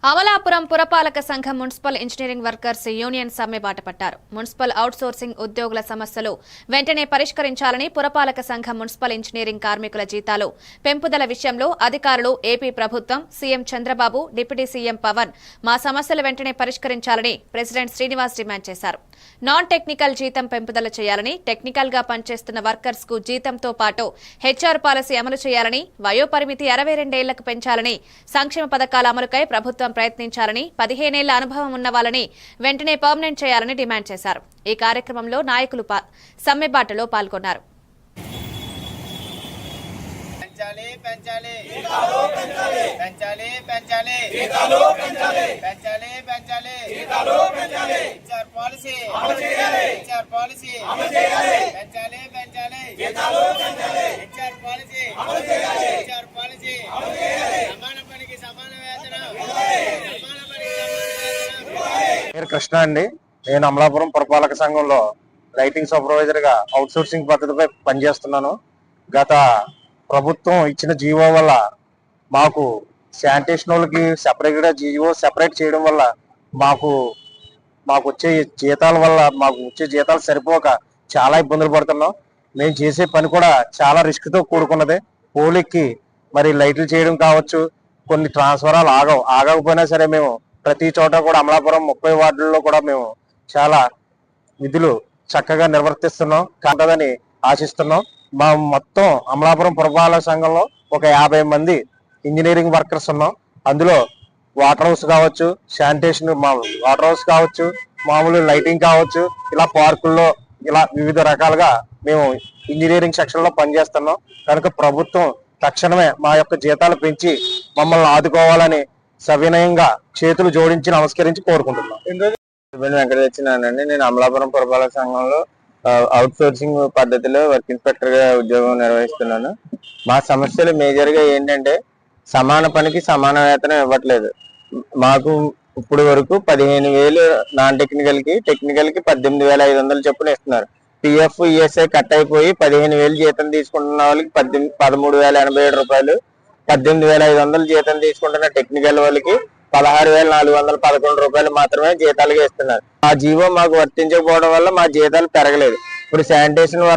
అమలాపురం పురపాలక సంఘం municipal engineering workers union సమ్మె బాట పట్టారు. మున్సిపల్ అవుట్సోర్సింగ్ ఉద్యోగుల సమస్యలు వెంటనే పరిష్కరించాలని పురపాలక సంఘం మున్సిపల్ ఇంజనీరింగ్ కార్మికుల జీతాలు పెంపుదల విషయంలో అధికారులు, ఏపీ ప్రభుత్వం, CM Chandrababu, deputy CM Pawan మా సమస్యలు వెంటనే పరిష్కరించాలని ప్రెసిడెంట్ శ్రీనివాస్ డిమాండ్ చేశారు. నాన్ టెక్నికల్ జీతం పెంపుదల చేయాలని, టెక్నికల్ గా పనిచేస్తున్న వర్కర్స్ కు జీతంతో పాటు హెచ్ఆర్ పాలసీ అమలు చేయాలని, వయోపరిమితి 62 ఏళ్లకు పెంచాలని, సంక్షేమ పథకాల అమలుకై ప్రభుత్వం ప్రయత్నించాలని, 15 ఏళ్ల అనుభవం ఉన్న వాళ్ళని వెంటనే పర్మనెంట్ చేయాలని డిమాండ్ చేశారు. ఈ కార్యక్రమంలో నాయకులు సమ్మెబాటలో పాల్గొన్నారు. కృష్ణ అండి. నేను అమలాపురం పురపాలక సంఘంలో లైటింగ్ సూపర్వైజర్ గా అవుట్సోర్సింగ్ పద్ధతిపై పనిచేస్తున్నాను. గత ప్రభుత్వం ఇచ్చిన జీవో వల్ల మాకు శానిటేషన్ వాళ్ళకి సెపరేట్ గా జీవో సెపరేట్ చేయడం వల్ల మాకు వచ్చే జీతాల వల్ల మాకు వచ్చే జీతాలు సరిపోక చాలా ఇబ్బందులు పడుతున్నాం. మేము చేసే పని కూడా చాలా రిస్క్ తో కూడుకున్నది. పోలికి మరి లైట్లు చేయడం కావచ్చు, కొన్ని ట్రాన్స్ఫరాలు ఆగకపోయినా సరే మేము ప్రతి చోట కూడా అమలాపురం 30 వార్డుల్లో కూడా మేము చాలా విధులు చక్కగా నిర్వర్తిస్తున్నాం కాదని ఆశిస్తున్నాం. మా మొత్తం అమలాపురం పురపాలక సంఘంలో ఒక 50 మంది ఇంజనీరింగ్ వర్కర్స్ ఉన్నాం. అందులో వాటర్ హౌస్ కావచ్చు, శానిటేషన్ వాటర్ హౌస్ కావచ్చు, మామూలు లైటింగ్ కావచ్చు, ఇలా పార్కుల్లో ఇలా వివిధ రకాలుగా మేము ఇంజనీరింగ్ సెక్షన్ లో పనిచేస్తున్నాం. కనుక ప్రభుత్వం తక్షణమే మా యొక్క జీతాలు పెంచి మమ్మల్ని ఆదుకోవాలని సవినయంగా చేతులు జోడించి నమస్కరించి కోరుకుంటున్నాం. వెంకటేశ్వరానండి. నేను అమలాపురం పురపాలక సంఘంలో అవుట్ సోర్సింగ్ పద్ధతిలో వర్క్ ఇన్స్పెక్టర్ గా ఉద్యోగం నిర్వహిస్తున్నాను. మా సమస్యలు మేజర్ గా ఏంటంటే సమాన పనికి సమాన వేతనం ఇవ్వట్లేదు. మాకు ఇప్పుడు వరకు 15,000 నాన్ టెక్నికల్ కి, టెక్నికల్ కి 18,500 చొప్పున ఇస్తున్నారు. పిఎఫ్, ఈఎస్ఐ కట్ అయిపోయి 15,000 జీతం తీసుకుంటున్న వాళ్ళకి 13,087 రూపాయలు, 18,500 జీతం తీసుకుంటున్న టెక్నికల్ వాళ్ళకి 16,411 రూపాయలు మాత్రమే జీతాలుగా ఇస్తున్నారు. ఆ జీవో మాకు వర్తించకపోవడం వల్ల మా జీతాలు పెరగలేదు. ఇప్పుడు శానిటేషన్